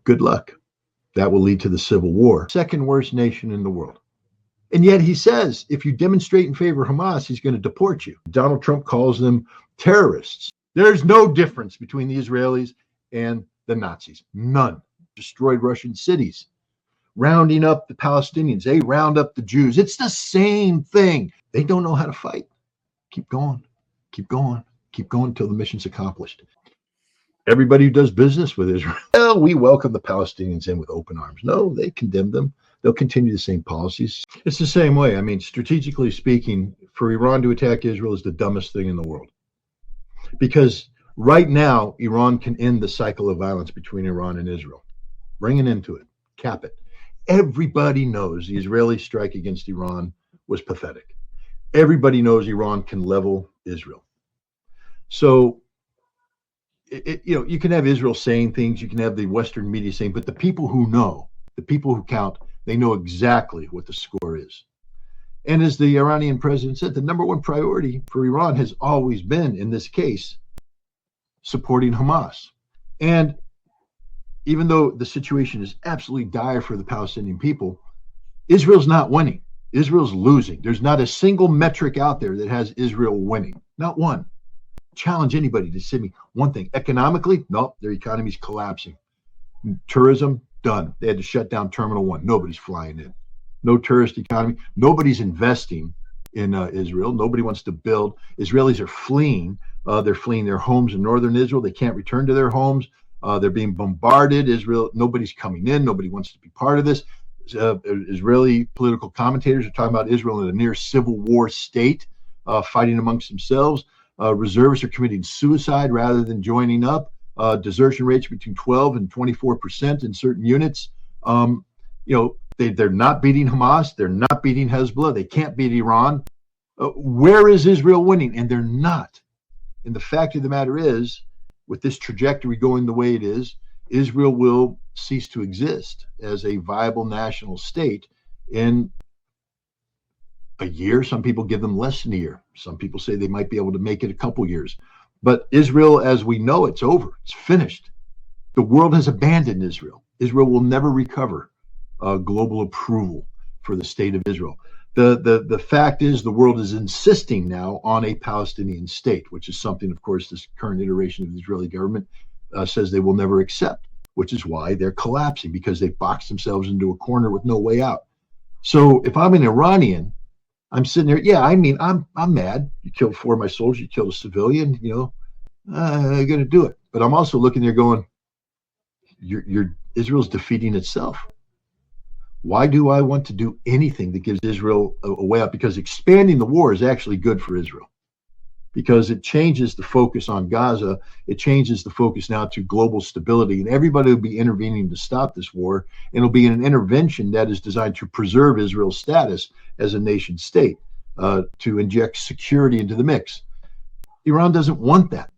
Good luck. That will lead to the civil war. Second worst nation in the world. And yet he says, if you demonstrate in favor of Hamas, he's going to deport you. Donald Trump calls them terrorists. There's no difference between the Israelis and the Nazis. None. Destroyed Russian cities, rounding up the Palestinians. They round up the Jews. It's the same thing. They don't know how to fight. Keep going, keep going, keep going until the mission's accomplished. Everybody who does business with Israel, well, we welcome the Palestinians in with open arms. No, they condemn them. They'll continue the same policies. It's the same way. I mean, strategically speaking, for Iran to attack Israel is the dumbest thing in the world. Because right now, Iran can end the cycle of violence between Iran and Israel. Bring an end to it. Cap it. Everybody knows the Israeli strike against Iran was pathetic. Everybody knows Iran can level Israel. So, you can have Israel saying things, you can have the Western media saying, but the people who know, the people who count, they know exactly what the score is. And as the Iranian president said, the number one priority for Iran has always been, in this case, supporting Hamas. And even though the situation is absolutely dire for the Palestinian people, Israel's not winning. Israel's losing. There's not a single metric out there that has Israel winning. Not one. Challenge anybody to send me one thing. Economically, no, their economy's collapsing. Tourism, done. They had to shut down Terminal 1. Nobody's flying in. No tourist economy. Nobody's investing in Israel. Nobody wants to build. Israelis are fleeing. They're fleeing their homes in northern Israel. They can't return to their homes. They're being bombarded. Israel, nobody's coming in. Nobody wants to be part of this. Israeli political commentators are talking about Israel in a near civil war state, fighting amongst themselves. Reservists are committing suicide rather than joining up. Desertion rates between 12 and 24% in certain units. They're not beating Hamas. They're not beating Hezbollah. They can't beat Iran. Where is Israel winning? And they're not. And the fact of the matter is, with this trajectory going the way it is, Israel will cease to exist as a viable national state in a year. Some people give them less than a year. Some people say they might be able to make it a couple years. But Israel, as we know, it's over. It's finished. The world has abandoned Israel. Israel will never recover global approval for the state of Israel. The fact is, the world is insisting now on a Palestinian state, which is something, of course, this current iteration of the Israeli government says they will never accept, which is why they're collapsing, because they've boxed themselves into a corner with no way out. So if I'm an Iranian, I'm sitting there, yeah, I mean, I'm mad. You killed 4 of my soldiers, you killed a civilian, I'm going to do it. But I'm also looking there going, Israel's defeating itself. Why do I want to do anything that gives Israel a way out? Because expanding the war is actually good for Israel, because it changes the focus on Gaza. It changes the focus now to global stability, and everybody will be intervening to stop this war. And it'll be an intervention that is designed to preserve Israel's status as a nation state, to inject security into the mix. Iran doesn't want that.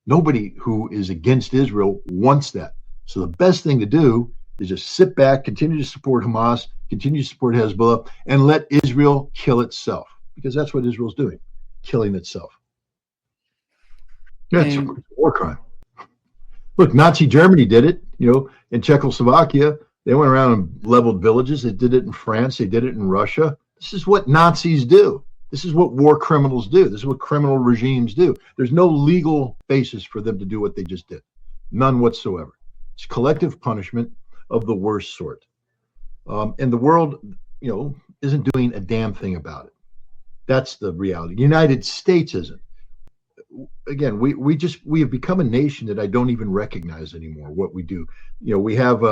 Nobody who is against Israel wants that. So the best thing to do is just sit back, continue to support Hamas, continue to support Hezbollah, and let Israel kill itself, because that's what Israel's doing, killing itself. That's a war crime. Look, Nazi Germany did it, in Czechoslovakia. They went around and leveled villages. They did it in France. They did it in Russia. This is what Nazis do. This is what war criminals do. This is what criminal regimes do. There's no legal basis for them to do what they just did. None whatsoever. It's collective punishment of the worst sort. And the world, isn't doing a damn thing about it. That's the reality. The United States isn't. Again, we have become a nation that I don't even recognize anymore what we do. We have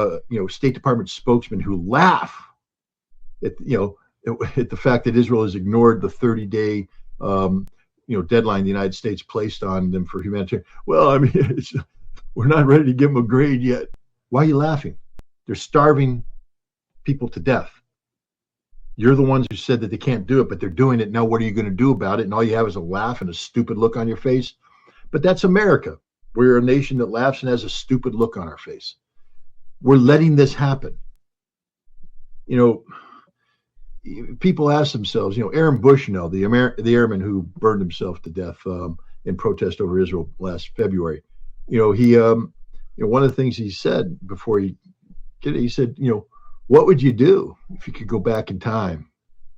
State Department spokesmen who laugh at the fact that Israel has ignored the 30-day deadline the United States placed on them for humanitarian. Well, I mean, we're not ready to give them a grade yet. Why are you laughing? They're starving people to death. You're the ones who said that they can't do it, but they're doing it. Now, what are you going to do about it? And all you have is a laugh and a stupid look on your face. But that's America. We're a nation that laughs and has a stupid look on our face. We're letting this happen. People ask themselves, Aaron Bushnell, the airman who burned himself to death in protest over Israel last February, he one of the things he said before he He said, what would you do if you could go back in time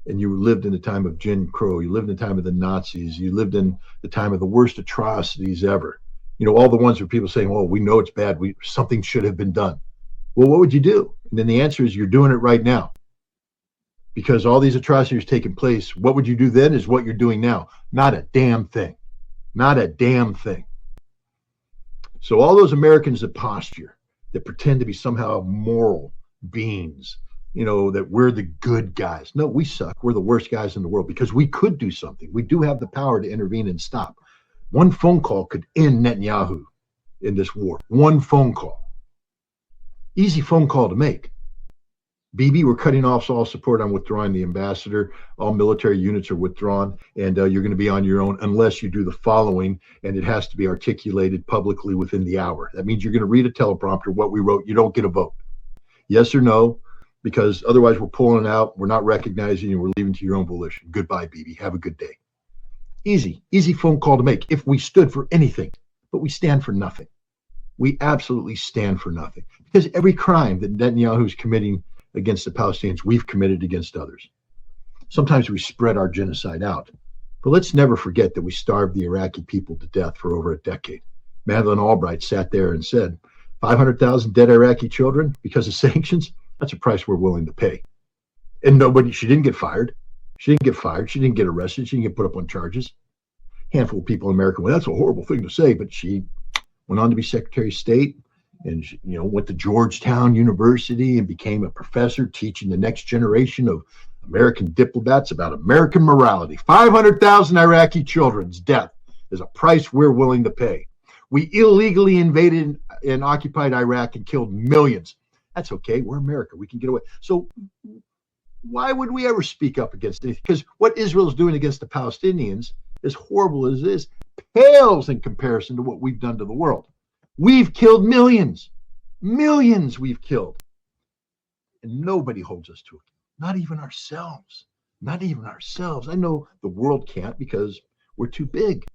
and you lived in the time of Jim Crow, you lived in the time of the Nazis, you lived in the time of the worst atrocities ever, all the ones where people saying, well, we know it's bad, something should have been done. Well, what would you do? And then the answer is you're doing it right now. Because all these atrocities taking place, what would you do then is what you're doing now. Not a damn thing. Not a damn thing. So all those Americans that posture, that pretend to be somehow moral beings, that we're the good guys. No, we suck. We're the worst guys in the world because we could do something. We do have the power to intervene and stop. One phone call could end Netanyahu in this war. One phone call. Easy phone call to make. Bibi, we're cutting off all support on withdrawing the ambassador. All military units are withdrawn, and you're going to be on your own unless you do the following, and it has to be articulated publicly within the hour. That means you're going to read a teleprompter, what we wrote. You don't get a vote. Yes or no, because otherwise we're pulling it out. We're not recognizing you. We're leaving to your own volition. Goodbye, Bibi. Have a good day. Easy phone call to make if we stood for anything, but we stand for nothing. We absolutely stand for nothing because every crime that Netanyahu is committing against the Palestinians, we've committed against others. Sometimes we spread our genocide out, but let's never forget that we starved the Iraqi people to death for over a decade. Madeleine Albright sat there and said, 500,000 dead Iraqi children because of sanctions, that's a price we're willing to pay. And she didn't get fired. She didn't get fired. She didn't get arrested. She didn't get put up on charges. Handful of people in America, well, that's a horrible thing to say, but she went on to be Secretary of State. And went to Georgetown University and became a professor teaching the next generation of American diplomats about American morality. 500,000 Iraqi children's death is a price we're willing to pay. We illegally invaded and occupied Iraq and killed millions. That's okay. We're America. We can get away. So why would we ever speak up against it? Because what Israel is doing against the Palestinians, as horrible as it is, pales in comparison to what we've done to the world. We've killed millions we've killed. And nobody holds us to it. Not even ourselves. I know the world can't because we're too big.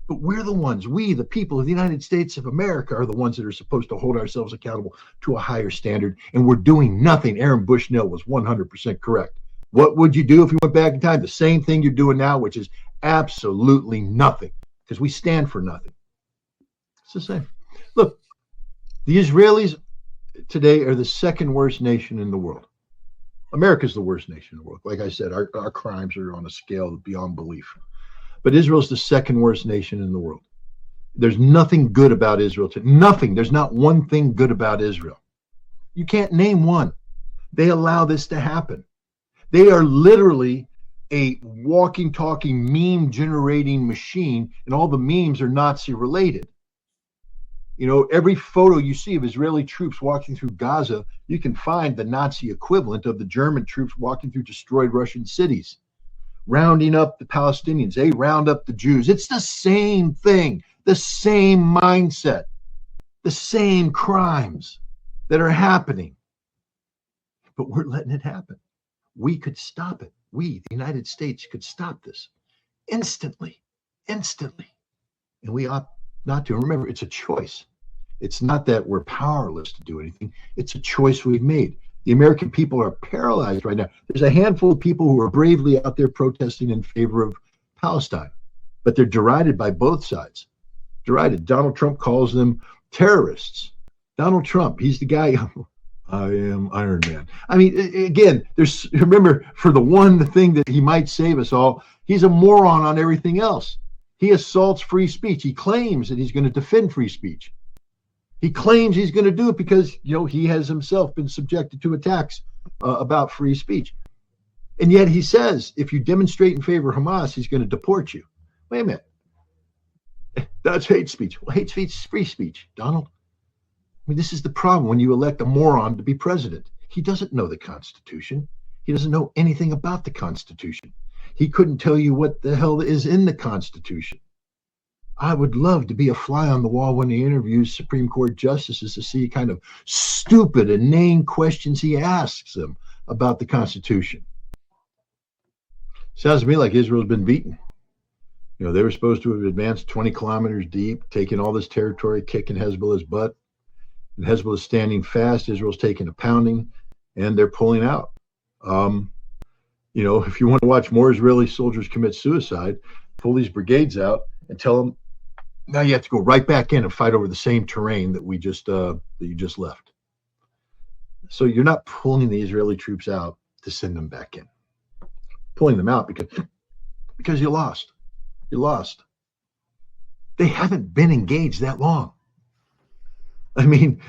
But we're the ones, the people of the United States of America are the ones that are supposed to hold ourselves accountable to a higher standard. And we're doing nothing. Aaron Bushnell was 100% correct. What would you do if you went back in time? The same thing you're doing now, which is absolutely nothing. Because we stand for nothing. It's the same. Look, the Israelis today are the second worst nation in the world. America's the worst nation in the world. Like I said, our crimes are on a scale beyond belief. But Israel's the second worst nation in the world. There's nothing good about Israel. Nothing. There's not one thing good about Israel. You can't name one. They allow this to happen. They are literally a walking, talking, meme-generating machine, and all the memes are Nazi-related. Every photo you see of Israeli troops walking through Gaza, you can find the Nazi equivalent of the German troops walking through destroyed Russian cities, rounding up the Palestinians. They round up the Jews. It's the same thing, the same mindset, the same crimes that are happening. But we're letting it happen. We could stop it. We, the United States, could stop this instantly. And we ought not to. Remember, it's a choice. It's not that we're powerless to do anything. It's a choice we've made. The American people are paralyzed right now. There's a handful of people who are bravely out there protesting in favor of Palestine, but they're derided by both sides. Derided. Donald Trump calls them terrorists. Donald Trump, he's the guy. I am Iron Man. I mean, again, remember, for the one thing that he might save us all, he's a moron on everything else. He assaults free speech. He claims that he's going to defend free speech. He claims he's going to do it because, he has himself been subjected to attacks about free speech. And yet he says, if you demonstrate in favor of Hamas, he's going to deport you. Wait a minute. That's hate speech. Well, hate speech is free speech, Donald. I mean, this is the problem when you elect a moron to be president. He doesn't know the Constitution. He doesn't know anything about the Constitution. He couldn't tell you what the hell is in the Constitution. I would love to be a fly on the wall when he interviews Supreme Court justices to see kind of stupid, inane questions he asks them about the Constitution. Sounds to me like Israel's been beaten. They were supposed to have advanced 20 kilometers deep, taken all this territory, kicking Hezbollah's butt. And Hezbollah is standing fast. Israel's taking a pounding, and they're pulling out. If you want to watch more Israeli soldiers commit suicide, pull these brigades out and tell them, now you have to go right back in and fight over the same terrain that you just left. So you're not pulling the Israeli troops out to send them back in. Pulling them out because you lost. You lost. They haven't been engaged that long. I mean,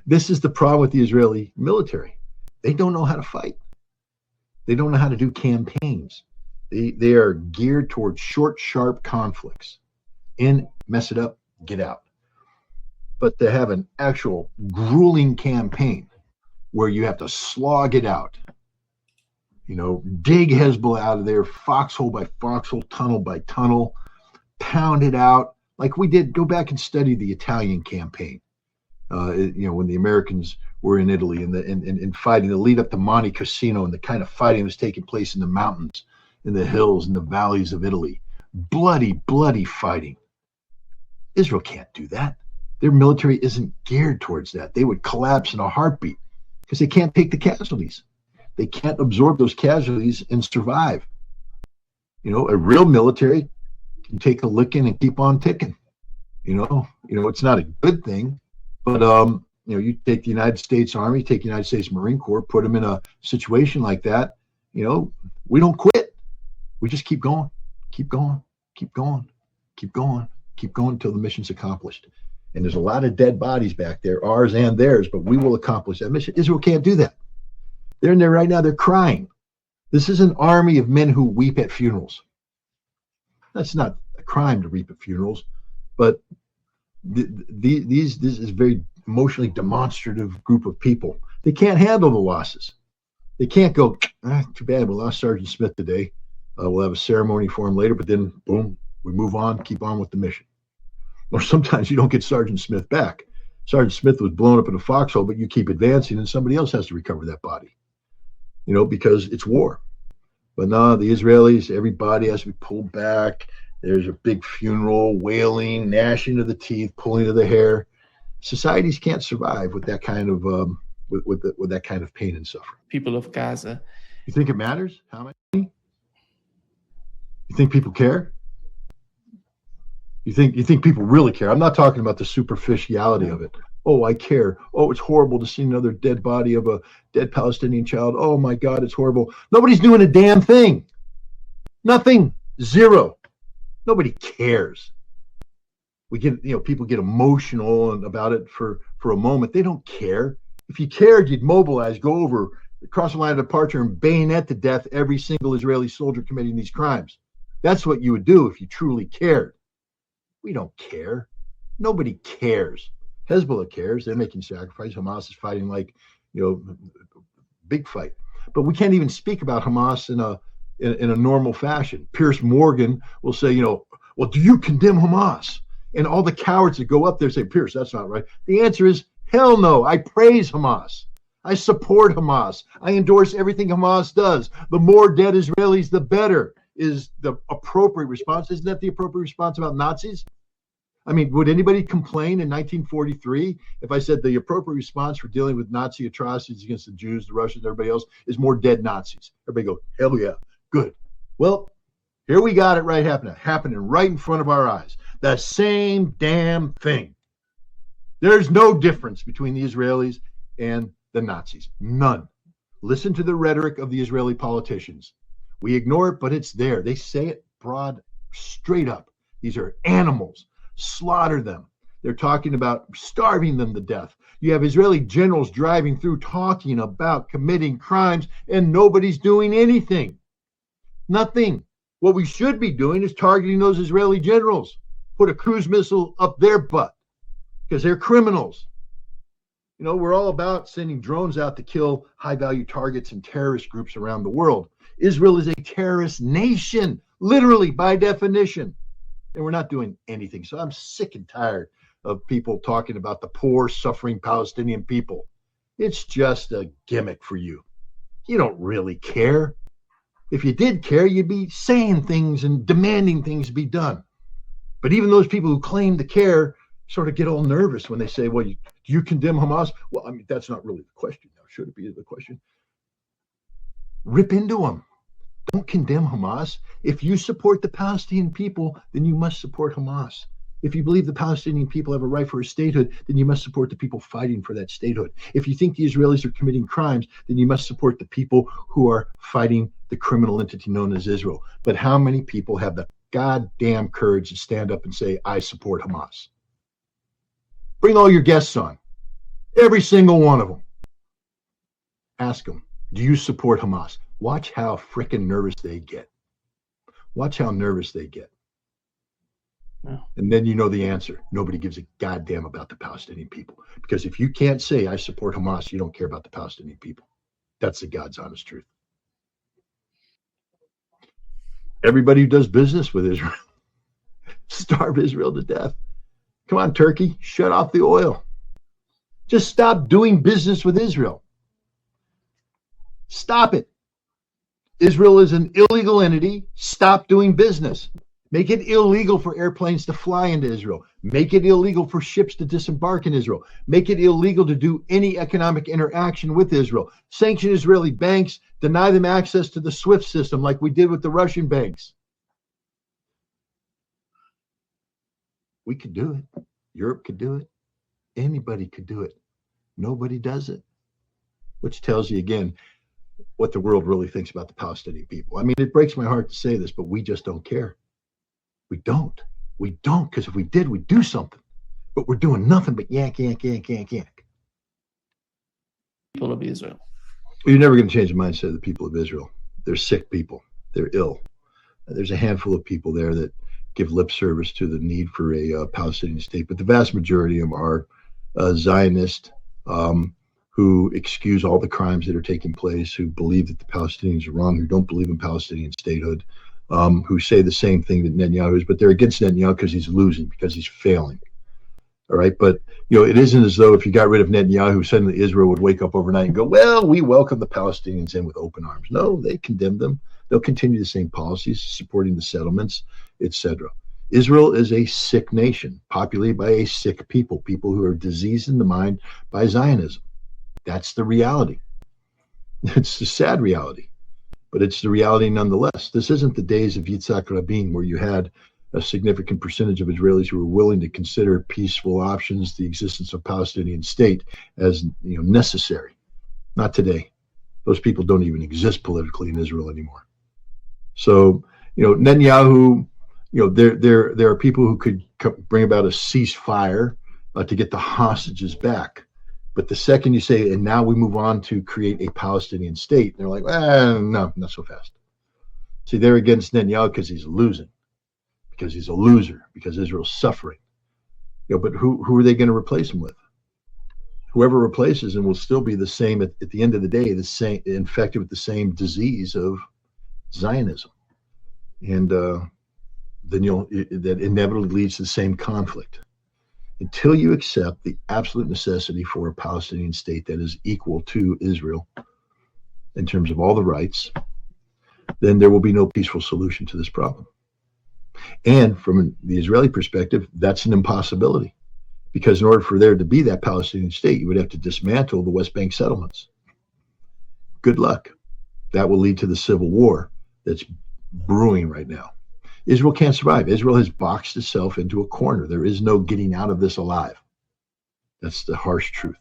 this is the problem with the Israeli military. They don't know how to fight. They don't know how to do campaigns. They are geared towards short, sharp conflicts. In, mess it up, get out. But to have an actual grueling campaign where you have to slog it out, dig Hezbollah out of there, foxhole by foxhole, tunnel by tunnel, pound it out like we did. Go back and study the Italian campaign. When the Americans were in Italy and fighting the lead up to Monte Cassino, and the kind of fighting was taking place in the mountains, in the hills, in the valleys of Italy. Bloody, bloody fighting. Israel can't do that. Their military isn't geared towards that. They would collapse in a heartbeat because they can't take the casualties. They can't absorb those casualties and survive. A real military can take a licking and keep on ticking. It's not a good thing, but you take the United States Army, take the United States Marine Corps, put them in a situation like that. We don't quit. We just keep going, keep going, keep going, keep going, keep going until the mission's accomplished. And there's a lot of dead bodies back there, ours and theirs, but we will accomplish that mission. Israel can't do that. They're in there right now. They're crying. This is an army of men who weep at funerals. That's not a crime to weep at funerals, but this is a very emotionally demonstrative group of people. They can't handle the losses. They can't go, too bad, we lost Sergeant Smith today. We'll have a ceremony for him later, but then, boom, we move on, keep on with the mission. Or sometimes you don't get Sergeant Smith back. Sergeant Smith was blown up in a foxhole, but you keep advancing and somebody else has to recover that body, because it's war. But no, the Israelis, everybody has to be pulled back. There's a big funeral, wailing, gnashing of the teeth, pulling of the hair. Societies can't survive with that kind of with that kind of pain and suffering. People of Gaza. You think it matters? How many? You think people care? You think people really care? I'm not talking about the superficiality of it. Oh, I care. Oh, it's horrible to see another dead body of a dead Palestinian child. Oh my God, it's horrible. Nobody's doing a damn thing. Nothing. Zero. Nobody cares. We get, people get emotional about it for a moment. They don't care. If you cared, you'd mobilize, go over, cross the line of departure, and bayonet to death every single Israeli soldier committing these crimes. That's what you would do if you truly cared. We don't care. Nobody cares. Hezbollah cares. They're making sacrifice. Hamas is fighting like, big fight. But we can't even speak about Hamas in a normal fashion. Pierce Morgan will say, well, do you condemn Hamas? And all the cowards that go up there say, Pierce, that's not right. The answer is, hell no. I praise Hamas. I support Hamas. I endorse everything Hamas does. The more dead Israelis, the better is the appropriate response. Isn't that the appropriate response about Nazis? I mean, would anybody complain in 1943 if I said the appropriate response for dealing with Nazi atrocities against the Jews, the Russians, everybody else is more dead Nazis? Everybody go, hell yeah, good. Well, here we got it right happening right in front of our eyes. The same damn thing. There's no difference between the Israelis and the Nazis. None. Listen to the rhetoric of the Israeli politicians. We ignore it, but it's there. They say it broad, straight up. These are animals. Slaughter them. They're talking about starving them to death. You have Israeli generals driving through talking about committing crimes, and nobody's doing anything. Nothing. What we should be doing is targeting those Israeli generals. Put a cruise missile up their butt because they're criminals. We're all about sending drones out to kill high-value targets and terrorist groups around the world. Israel is a terrorist nation, literally by definition. And we're not doing anything. So I'm sick and tired of people talking about the poor, suffering Palestinian people. It's just a gimmick for you. You don't really care. If you did care, you'd be saying things and demanding things be done. But even those people who claim to care sort of get all nervous when they say, well, do you condemn Hamas? Well, I mean, that's not really the question now. Should it be the question? Rip into them. Don't condemn Hamas. If you support the Palestinian people, then you must support Hamas. If you believe the Palestinian people have a right for a statehood, then you must support the people fighting for that statehood. If you think the Israelis are committing crimes, then you must support the people who are fighting the criminal entity known as Israel. But how many people have the goddamn courage to stand up and say, I support Hamas? Bring all your guests on. Every single one of them. Ask them, do you support Hamas? Watch how freaking nervous they get. Watch how nervous they get. No. And then you know the answer. Nobody gives a goddamn about the Palestinian people. Because if you can't say, I support Hamas, you don't care about the Palestinian people. That's the God's honest truth. Everybody who does business with Israel, starve Israel to death. Come on, Turkey, shut off the oil. Just stop doing business with Israel. Stop it. Israel is an illegal entity. Stop doing business. Make it illegal for airplanes to fly into Israel. Make it illegal for ships to disembark in Israel. Make it illegal to do any economic interaction with Israel. Sanction Israeli banks. Deny them access to the SWIFT system like we did with the Russian banks. We could do it. Europe could do it. Anybody could do it. Nobody does it. Which tells you again what the world really thinks about the Palestinian people. I mean, it breaks my heart to say this, but we just don't care. We don't, because if we did, we'd do something. But we're doing nothing but yank. People of Israel. You're never going to change the mindset of the people of Israel. They're sick people. They're ill. There's a handful of people there that give lip service to the need for a Palestinian state, but the vast majority of them are Zionists who excuse all the crimes that are taking place, who believe that the Palestinians are wrong, who don't believe in Palestinian statehood, who say the same thing that Netanyahu is, but they're against Netanyahu because he's losing, because he's failing. All right. But, it isn't as though if you got rid of Netanyahu, suddenly Israel would wake up overnight and go, well, we welcome the Palestinians in with open arms. No, they condemn them. They'll continue the same policies, supporting the settlements, etc. Israel is a sick nation, populated by a sick people who are diseased in the mind by Zionism. That's the reality. It's the sad reality, but it's the reality nonetheless. This isn't the days of Yitzhak Rabin, where you had a significant percentage of Israelis who were willing to consider peaceful options, the existence of a Palestinian state, as necessary. Not today. Those people don't even exist politically in Israel anymore. So, Netanyahu, there are people who could bring about a ceasefire to get the hostages back. But the second you say, and now we move on to create a Palestinian state, they're like, no, not so fast. See, they're against Netanyahu because he's losing, because he's a loser, because Israel's suffering. But who are they going to replace him with? Whoever replaces him will still be the same at the end of the day, the same, infected with the same disease of Zionism. And then that inevitably leads to the same conflict. Until you accept the absolute necessity for a Palestinian state that is equal to Israel in terms of all the rights, then there will be no peaceful solution to this problem. And from the Israeli perspective, that's an impossibility, because in order for there to be that Palestinian state, you would have to dismantle the West Bank settlements. Good luck. That will lead to the civil war that's brewing right now. Israel can't survive. Israel has boxed itself into a corner. There is no getting out of this alive. That's the harsh truth.